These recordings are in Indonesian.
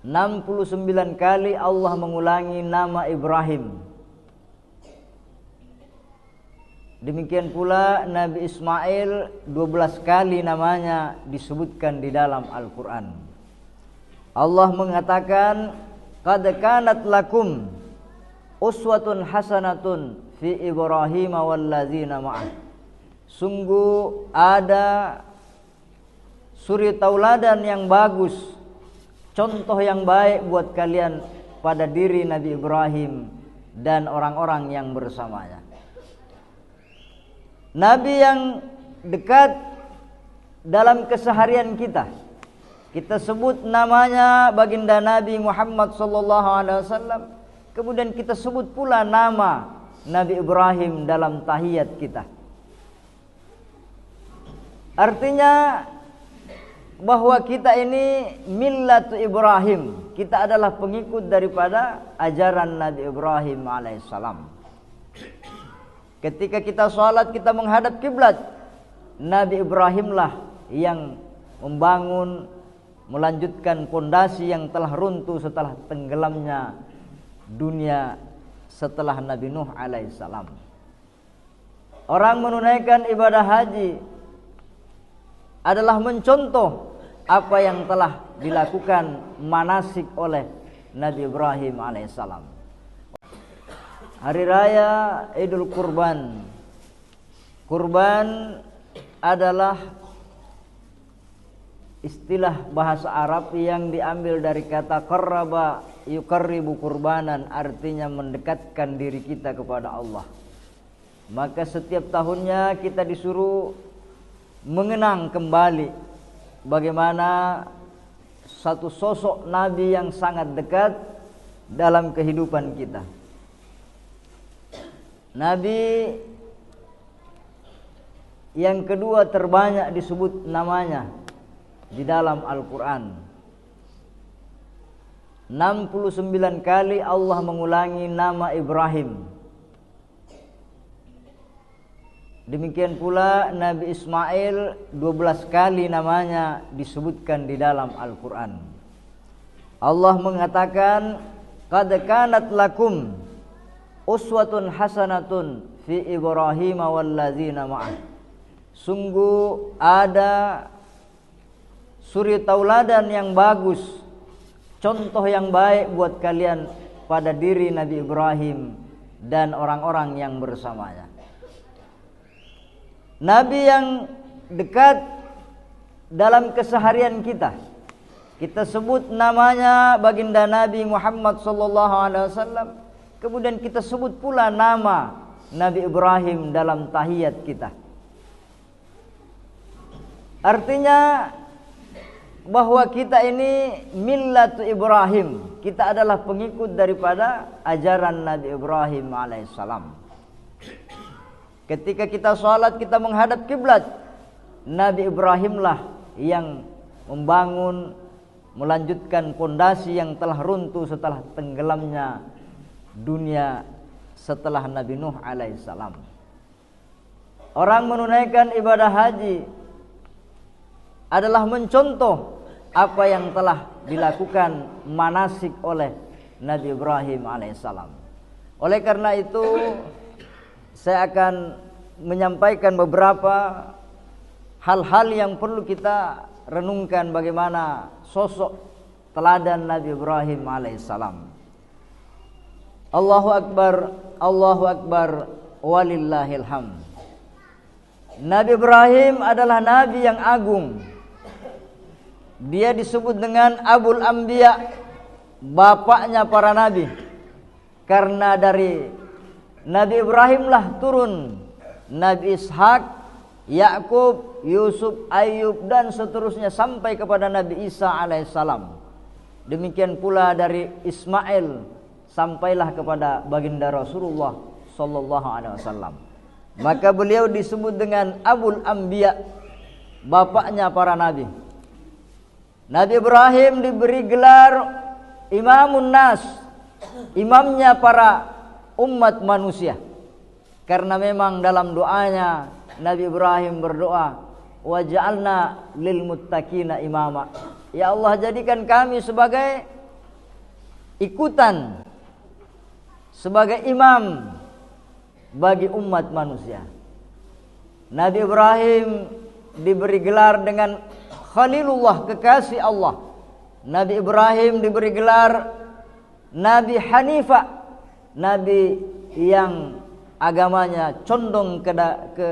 69 kali Allah mengulangi nama Ibrahim. Demikian pula Nabi Ismail 12 kali namanya disebutkan di dalam Al-Quran. Allah mengatakan, qad kanat lakum uswatun hasanatun fi Ibrahim walladzina ma'ah. Sungguh ada suri tauladan yang bagus, contoh yang baik buat kalian pada diri Nabi Ibrahim dan orang-orang yang bersamanya. Nabi yang dekat dalam keseharian kita. Kita sebut namanya baginda Nabi Muhammad sallallahu alaihi wasallam. Kemudian kita sebut pula nama Nabi Ibrahim dalam tahiyat kita. Artinya bahwa kita ini millatu Ibrahim. Kita adalah pengikut daripada ajaran Nabi Ibrahim alaihissalam. Ketika kita sholat, kita menghadap kiblat, Nabi Ibrahimlah yang membangun, melanjutkan pondasi yang telah runtuh setelah tenggelamnya dunia setelah Nabi Nuh alaihissalam. Orang menunaikan ibadah haji adalah mencontoh apa yang telah dilakukan manasik oleh Nabi Ibrahim alaihissalam. Hari raya Idul Kurban. Kurban adalah istilah bahasa Arab yang diambil dari kata qarraba yuqarribu kurbanan, artinya mendekatkan diri kita kepada Allah. Maka setiap tahunnya kita disuruh mengenang kembali bagaimana satu sosok Nabi yang sangat dekat dalam kehidupan kita. Nabi yang kedua terbanyak disebut namanya di dalam Al-Quran. 69 kali Allah mengulangi nama Ibrahim. Demikian pula Nabi Ismail 12 kali namanya disebutkan di dalam Al-Quran. Allah mengatakan, qad kanat lakum uswatun hasanatun fi Ibrahim walladzina ma'ah. Sungguh ada suri tauladan yang bagus, contoh yang baik buat kalian pada diri Nabi Ibrahim dan orang-orang yang bersamanya. Nabi yang dekat dalam keseharian kita. Kita sebut namanya baginda Nabi Muhammad sallallahu alaihi wasallam. Kemudian kita sebut pula nama Nabi Ibrahim dalam tahiyat kita. Artinya bahwa kita ini millatu Ibrahim. Kita adalah pengikut daripada ajaran Nabi Ibrahim alaihissalam. Ketika kita sholat, kita menghadap kiblat, Nabi Ibrahimlah yang membangun, melanjutkan pondasi yang telah runtuh setelah tenggelamnya dunia setelah Nabi Nuh alaihissalam. Orang menunaikan ibadah haji adalah mencontoh apa yang telah dilakukan manasik oleh Nabi Ibrahim alaihissalam. Oleh karena itu, saya akan menyampaikan beberapa hal-hal yang perlu kita renungkan bagaimana sosok teladan Nabi Ibrahim alaihissalam. Allahu Akbar, walillahil hamd. Nabi Ibrahim adalah Nabi yang agung. Dia disebut dengan Abul Anbiya, bapaknya para nabi. Karena dari Nabi Ibrahimlah turun Nabi Ishak, Yakub, Yusuf, Ayub dan seterusnya sampai kepada Nabi Isa alaihissalam. Demikian pula dari Ismail sampailah kepada baginda Rasulullah sallallahu alaihi wasallam. Maka beliau disebut dengan Abul Anbiya, bapaknya para nabi. Nabi Ibrahim diberi gelar Imamun Nas, imamnya para umat manusia. Karena memang dalam doanya Nabi Ibrahim berdoa, waj'alna lil muttaqina imama. Ya Allah, jadikan kami sebagai ikutan sebagai imam bagi umat manusia. Nabi Ibrahim diberi gelar dengan Khalilullah, kekasih Allah. Nabi Ibrahim diberi gelar Nabi Hanifah, Nabi yang agamanya condong ke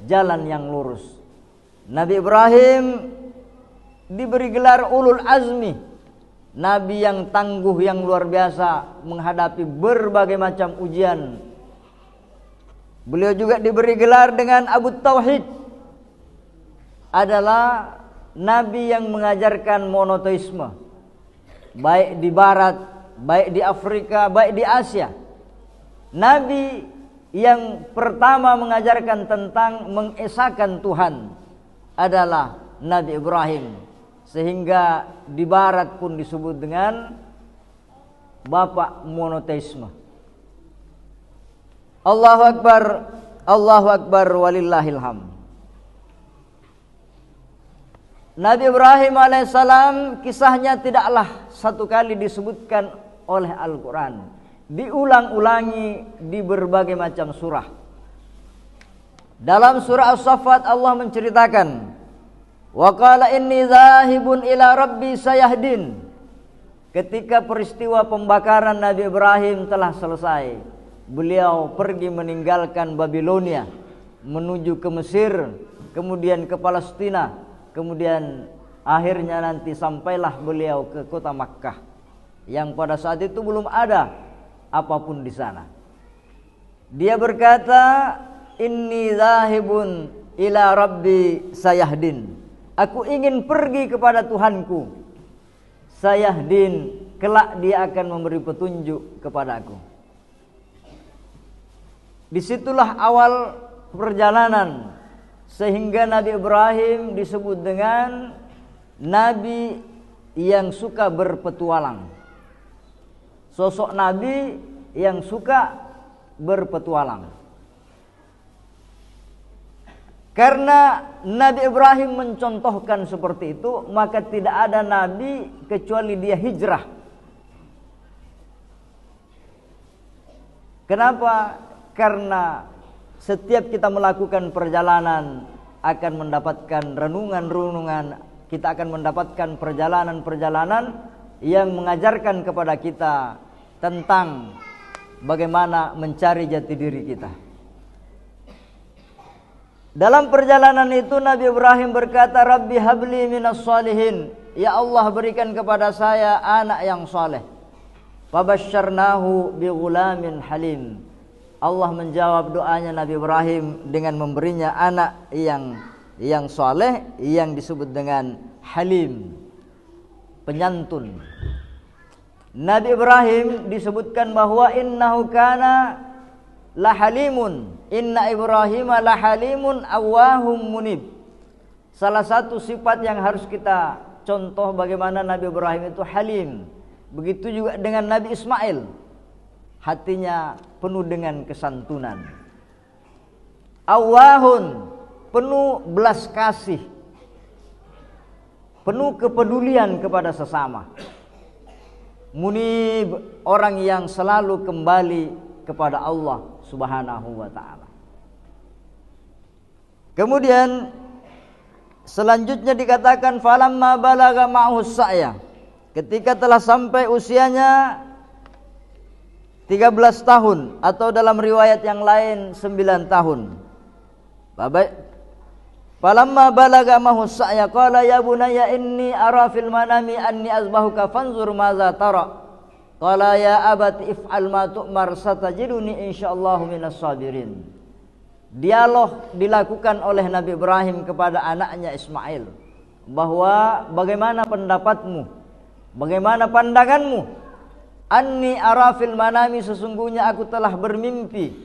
jalan yang lurus. Nabi Ibrahim diberi gelar Ulul Azmi, Nabi yang tangguh, yang luar biasa menghadapi berbagai macam ujian. Beliau juga diberi gelar dengan Abu Tauhid, adalah Nabi yang mengajarkan monoteisme, baik di barat, baik di Afrika, baik di Asia. Nabi yang pertama mengajarkan tentang mengesahkan Tuhan adalah Nabi Ibrahim, sehingga di barat pun disebut dengan bapak monoteisme. Allahu Akbar walillahil hamd. Nabi Ibrahim alaihissalam kisahnya tidaklah satu kali disebutkan oleh Al-Quran, diulang-ulangi di berbagai macam surah. Dalam surah As-Saffat Allah menceritakan, wa qala inni zahibun ila rabbi sayahdin. Ketika peristiwa pembakaran Nabi Ibrahim telah selesai, beliau pergi meninggalkan Babilonia menuju ke Mesir, kemudian ke Palestina, kemudian akhirnya nanti sampailah beliau ke kota Makkah yang pada saat itu belum ada apapun di sana. Dia berkata, inni zahibun ila rabbi sayahdin. Aku ingin pergi kepada Tuhanku. Sayahdin, kelak dia akan memberi petunjuk kepadaku. Disitulah awal perjalanan, sehingga Nabi Ibrahim disebut dengan Nabi yang suka berpetualang. Sosok Nabi yang suka berpetualang. Karena Nabi Ibrahim mencontohkan seperti itu, maka tidak ada Nabi kecuali dia hijrah. Kenapa? Karena setiap kita melakukan perjalanan akan mendapatkan renungan-renungan, kita akan mendapatkan perjalanan-perjalanan yang mengajarkan kepada kita tentang bagaimana mencari jati diri kita. Dalam perjalanan itu Nabi Ibrahim berkata, Rabbi habli minas salihin. Ya Allah, berikan kepada saya anak yang saleh. Fabasyarnahu bighulamin halim. Allah menjawab doanya Nabi Ibrahim dengan memberinya anak yang saleh, yang disebut dengan halim, penyantun. Nabi Ibrahim disebutkan bahwa innahu kana lahalimun, inna Ibrahim lahalimun awwahum munib. Salah satu sifat yang harus kita contoh bagaimana Nabi Ibrahim itu halim. Begitu juga dengan Nabi Ismail, hatinya penuh dengan kesantunan. Awwahun, penuh belas kasih, penuh kepedulian kepada sesama. Munib, orang yang selalu kembali kepada Allah Subhanahu wa ta'ala. Kemudian selanjutnya dikatakan falamma balagha ma'hu sa'ya. Ketika telah sampai usianya 13 tahun, atau dalam riwayat yang lain 9 tahun. Falamma balagha ma'hu sa'ya qala ya bunayya inni ara fil manami anni azbahuka fanzur madza tara. Qala ya abati if'al ma tu'mar satajiduni insyaallahu minas sabirin. Dialog dilakukan oleh Nabi Ibrahim kepada anaknya Ismail, bahwa bagaimana pendapatmu, bagaimana pandanganmu? Anni ara fil manami, sesungguhnya aku telah bermimpi,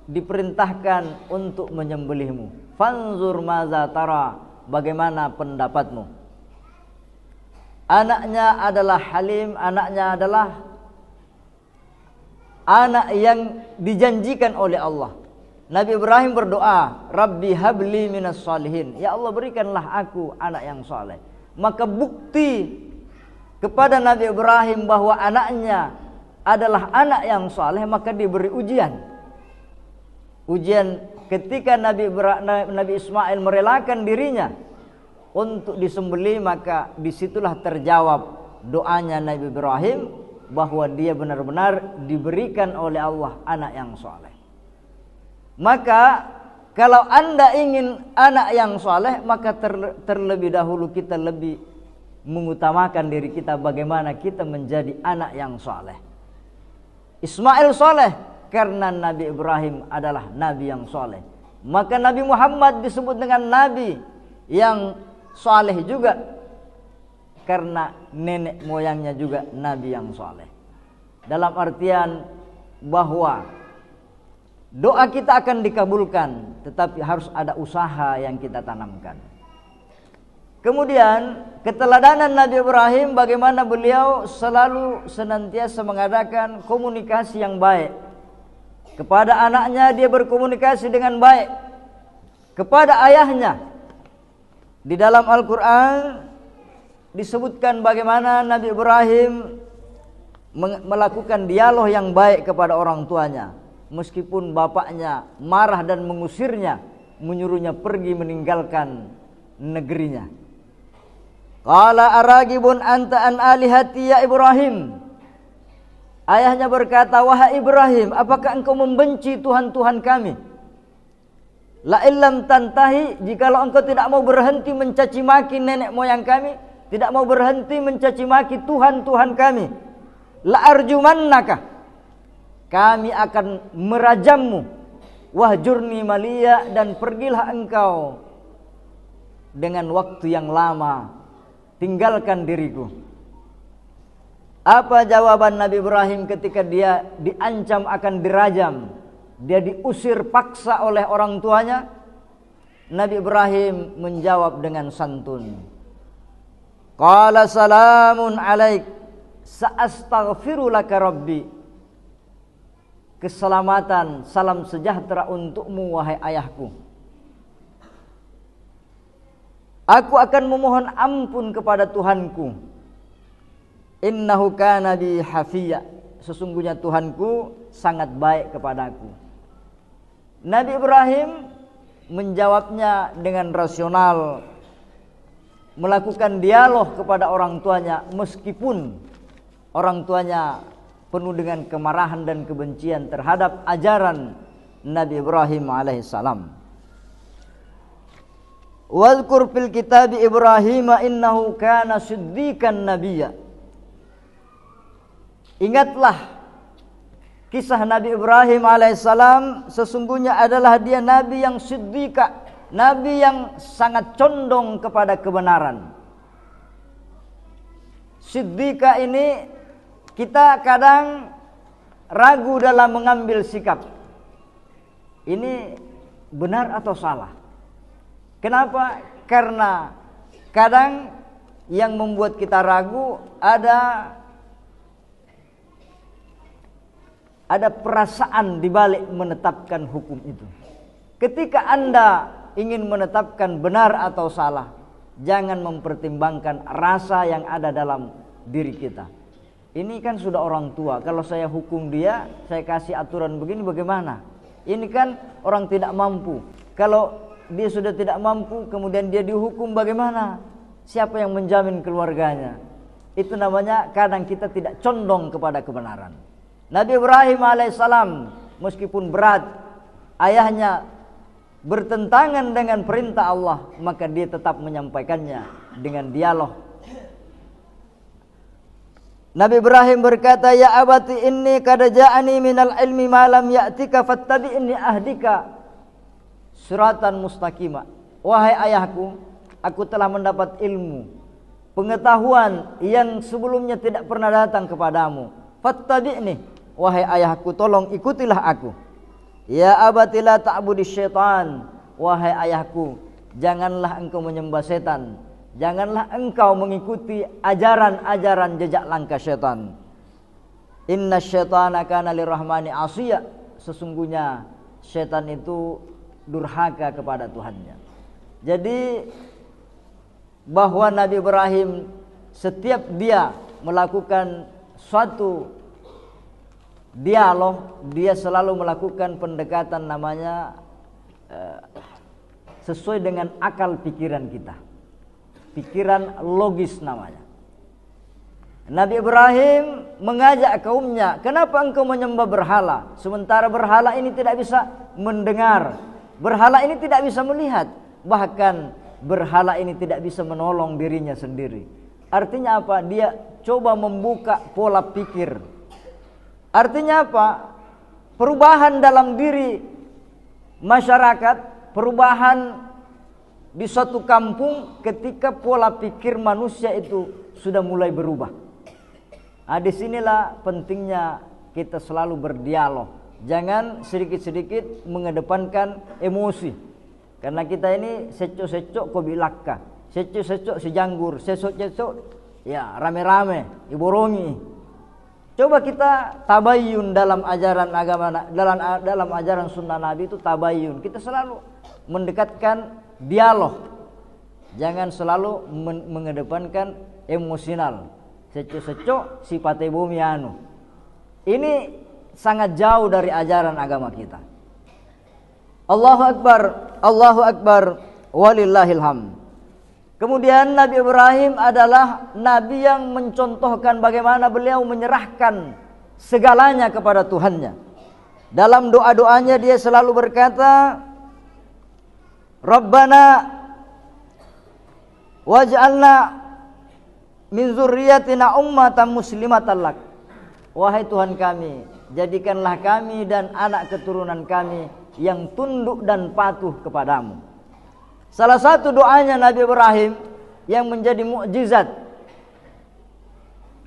diperintahkan untuk menyembelihmu. Fanzur madza tara, bagaimana pendapatmu? Anaknya adalah halim, anaknya adalah anak yang dijanjikan oleh Allah. Nabi Ibrahim berdoa, Rabbi habli minas salihin. Ya Allah, berikanlah aku anak yang saleh. Maka bukti kepada Nabi Ibrahim bahwa anaknya adalah anak yang saleh, maka diberi ujian. Ujian ketika Nabi Ismail merelakan dirinya untuk disembelih, maka disitulah terjawab doanya Nabi Ibrahim bahwa dia benar-benar diberikan oleh Allah anak yang saleh. Maka kalau Anda ingin anak yang saleh, maka terlebih dahulu kita lebih mengutamakan diri kita bagaimana kita menjadi anak yang saleh. Ismail saleh karena Nabi Ibrahim adalah nabi yang saleh. Maka Nabi Muhammad disebut dengan nabi yang saleh juga karena nenek moyangnya juga nabi yang saleh. Dalam artian bahwa doa kita akan dikabulkan, tetapi harus ada usaha yang kita tanamkan. Kemudian keteladanan Nabi Ibrahim, bagaimana beliau selalu senantiasa mengadakan komunikasi yang baik. Kepada anaknya dia berkomunikasi dengan baik. Kepada ayahnya, di dalam Al-Quran disebutkan bagaimana Nabi Ibrahim melakukan dialog yang baik kepada orang tuanya. Meskipun bapaknya marah dan mengusirnya, menyuruhnya pergi meninggalkan negerinya. Qala aragibun anta an alihati ya Ibrahim. Ayahnya berkata, wahai Ibrahim, apakah engkau membenci Tuhan-Tuhan kami? La illam tantahi, jikalau engkau tidak mau berhenti mencaci maki nenek moyang kami, tidak mau berhenti mencaci maki Tuhan-Tuhan kami, la arjumannaka, kami akan merajammu, wahjurni maliya, dan pergilah engkau dengan waktu yang lama, tinggalkan diriku. Apa jawaban Nabi Ibrahim ketika dia diancam akan dirajam, dia diusir paksa oleh orang tuanya? Nabi Ibrahim menjawab dengan santun. Qala salamun alaik, sa'astaghfiru laka rabbi. Keselamatan, salam sejahtera untukmu wahai ayahku. Aku akan memohon ampun kepada Tuhanku. Innahu kana bi hafiya. Sesungguhnya Tuhanku sangat baik kepadaku. Nabi Ibrahim menjawabnya dengan rasional, melakukan dialog kepada orang tuanya meskipun orang tuanya penuh dengan kemarahan dan kebencian terhadap ajaran Nabi Ibrahim alaihissalam. Wadhkur fil kitab Ibrahim innahu kana siddiqan nabiyya. Ingatlah kisah Nabi Ibrahim alaihissalam, sesungguhnya adalah dia nabi yang siddiqa, nabi yang sangat condong kepada kebenaran. Siddiqa ini kita kadang ragu dalam mengambil sikap. Ini benar atau salah? Kenapa? Karena kadang yang membuat kita ragu ada perasaan di balik menetapkan hukum itu. Ketika Anda ingin menetapkan benar atau salah, jangan mempertimbangkan rasa yang ada dalam diri kita. Ini kan sudah orang tua, kalau saya hukum dia, saya kasih aturan begini bagaimana? Ini kan orang tidak mampu. Kalau dia sudah tidak mampu, kemudian dia dihukum bagaimana? Siapa yang menjamin keluarganya? Itu namanya kadang kita tidak condong kepada kebenaran. Nabi Ibrahim alaihissalam meskipun berat, ayahnya bertentangan dengan perintah Allah, maka dia tetap menyampaikannya dengan dialog. Nabi Ibrahim berkata, ya abati inni qad ja'ani minal ilmi ma lam ya'tika fattabi'ni ahdika siratan mustaqimah. Wahai ayahku, aku telah mendapat ilmu, pengetahuan yang sebelumnya tidak pernah datang kepadamu. Fattabi'ni, wahai ayahku, tolong ikutilah aku. Ya abati la ta'budis syaitan, wahai ayahku, janganlah engkau menyembah setan, janganlah engkau mengikuti ajaran-ajaran jejak langkah syaitan. Inna syaitana kana lirrahmani asiya, sesungguhnya syaitan itu durhaka kepada Tuhannya. Jadi bahwa Nabi Ibrahim setiap dia melakukan suatu dialog, dia selalu melakukan pendekatan namanya sesuai dengan akal pikiran kita, pikiran logis namanya. Nabi Ibrahim mengajak kaumnya, kenapa engkau menyembah berhala? Sementara berhala ini tidak bisa mendengar, berhala ini tidak bisa melihat, bahkan berhala ini tidak bisa menolong dirinya sendiri. Artinya apa? Dia coba membuka pola pikir. Artinya apa? Perubahan dalam diri masyarakat, perubahan di suatu kampung ketika pola pikir manusia itu sudah mulai berubah. Nah, disinilah pentingnya kita selalu berdialog. Jangan sedikit-sedikit mengedepankan emosi. Karena kita ini secok-secok kobilaka, secok-secok sejanggur, secok-secok ya rame-rame, iborongi. Coba kita tabayun dalam ajaran agama, dalam ajaran sunnah Nabi itu tabayun. Kita selalu mendekatkan dialog. Jangan selalu mengedepankan emosional. Secok-secok sifatnya bumi anu. Ini sangat jauh dari ajaran agama kita. Allahu Akbar, Allahu Akbar, walillahil hamd. Kemudian Nabi Ibrahim adalah nabi yang mencontohkan bagaimana beliau menyerahkan segalanya kepada Tuhannya. Dalam doa-doanya dia selalu berkata, Rabbana waj'alna min zurriyatina ummatan muslimatan lak. Wahai Tuhan kami, jadikanlah kami dan anak keturunan kami yang tunduk dan patuh kepadamu. Salah satu doanya Nabi Ibrahim yang menjadi mukjizat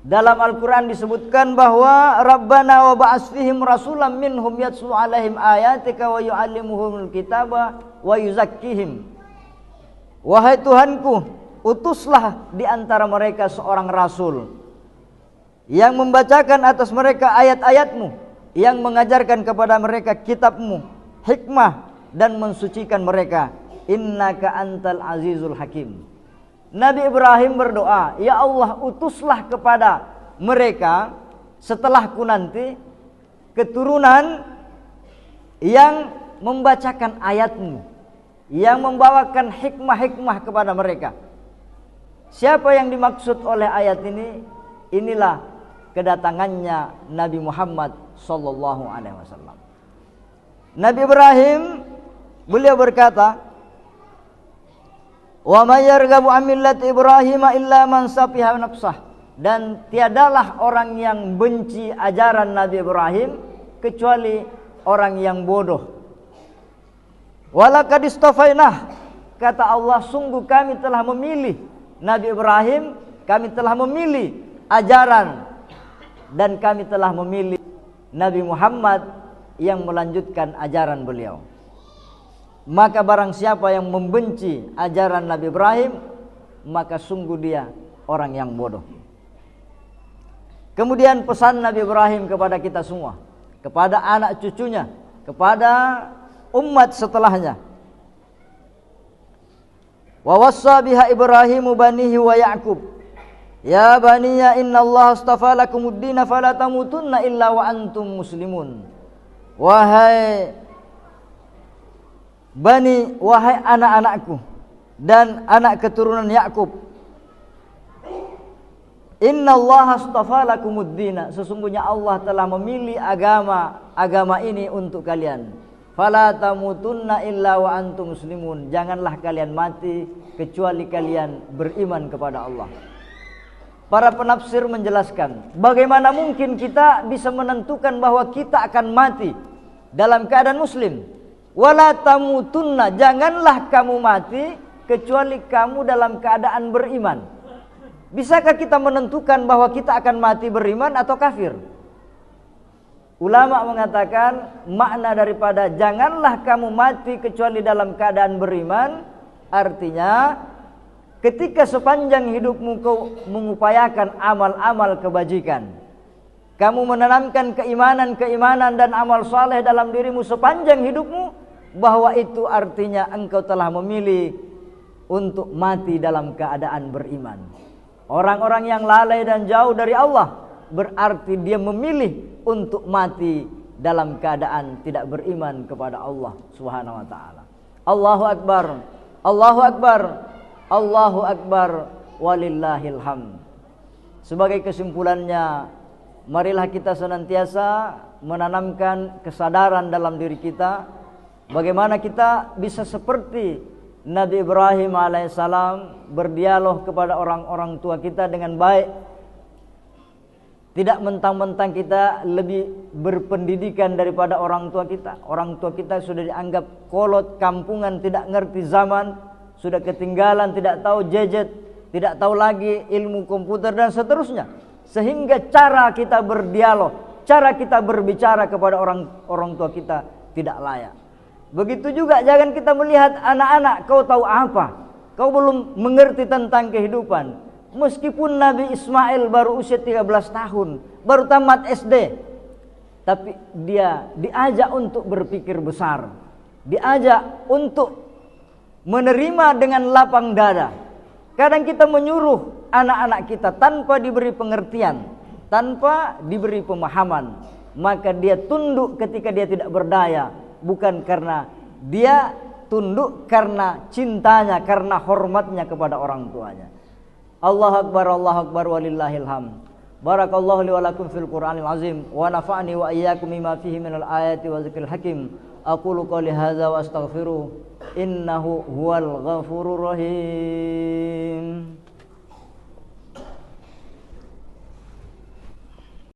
dalam Al-Quran disebutkan bahwa Rabbana wa ba'ats fihim rasulam minhum yatlu alaihim ayatika wa yu'allimuhumul kitaba wa yuzakkihim. Wahai Tuhanku, utuslah di antara mereka seorang rasul yang membacakan atas mereka ayat-ayatmu, yang mengajarkan kepada mereka kitabmu, hikmah, dan mensucikan mereka. Innaka antal azizul hakim. Nabi Ibrahim berdoa, ya Allah, utuslah kepada mereka setelahku nanti keturunan yang membacakan ayatmu, yang membawakan hikmah-hikmah kepada mereka. Siapa yang dimaksud oleh ayat ini? Inilah kedatangannya Nabi Muhammad sallallahu alaihi wasallam. Nabi Ibrahim beliau berkata, wa may yarghabu an millati Ibrahim illa man safiha nafsah. Dan tiadalah orang yang benci ajaran Nabi Ibrahim kecuali orang yang bodoh. Walaqad istafainah, kata Allah, sungguh kami telah memilih Nabi Ibrahim, kami telah memilih ajaran, dan kami telah memilih Nabi Muhammad yang melanjutkan ajaran beliau. Maka barang siapa yang membenci ajaran Nabi Ibrahim, maka sungguh dia orang yang bodoh. Kemudian pesan Nabi Ibrahim kepada kita semua, kepada anak cucunya, kepada umat setelahnya. Wa wassa biha Ibrahimu banihi wa Ya'qub. Ya baniya innallaha astafa lakumuddin fala tamutunna illa wa antum muslimun. Wahai bani, wahai anak-anakku dan anak keturunan Ya'qub, innallaha astafa lakumuddin, sesungguhnya Allah telah memilih agama ini untuk kalian. Fala tamutunna illa wa antum muslimun, janganlah kalian mati kecuali kalian beriman kepada Allah. Para penafsir menjelaskan, bagaimana mungkin kita bisa menentukan bahwa kita akan mati dalam keadaan muslim? Wala tamutunna, janganlah kamu mati kecuali kamu dalam keadaan beriman. Bisakah kita menentukan bahwa kita akan mati beriman atau kafir? Ulama mengatakan makna daripada janganlah kamu mati kecuali dalam keadaan beriman, artinya ketika sepanjang hidupmu kau mengupayakan amal-amal kebajikan, kamu menanamkan keimanan dan amal saleh dalam dirimu sepanjang hidupmu, bahwa itu artinya engkau telah memilih untuk mati dalam keadaan beriman. Orang-orang yang lalai dan jauh dari Allah berarti dia memilih untuk mati dalam keadaan tidak beriman kepada Allah Subhanahu wa taala. Allahu akbar. Allahu akbar. Allahu akbar walillahil hamd. Sebagai kesimpulannya, marilah kita senantiasa menanamkan kesadaran dalam diri kita bagaimana kita bisa seperti Nabi Ibrahim alaihissalam berdialog kepada orang-orang tua kita dengan baik. Tidak mentang-mentang kita lebih berpendidikan daripada orang tua kita. Orang tua kita sudah dianggap kolot, kampungan, tidak ngerti zaman, sudah ketinggalan, tidak tahu gadget, tidak tahu lagi ilmu komputer dan seterusnya. Sehingga cara kita berdialog, cara kita berbicara kepada orang tua kita tidak layak. Begitu juga jangan kita melihat anak-anak, kau tahu apa? Kau belum mengerti tentang kehidupan. Meskipun Nabi Ismail baru usia 13 tahun, baru tamat SD, tapi dia diajak untuk berpikir besar, diajak untuk menerima dengan lapang dada. Kadang kita menyuruh anak-anak kita tanpa diberi pengertian, tanpa diberi pemahaman, maka dia tunduk ketika dia tidak berdaya, bukan karena dia tunduk karena cintanya, karena hormatnya kepada orang tuanya. Allahu akbar walillahil hamd. Barakallahu li wa lakum fil Qur'anil azim wa nafa'ani wa iyyakum bima fihi minal ayati wa dzikril hakim. Aqulu qouli hadza wa astaghfiru innahu huwal ghafurur rahim.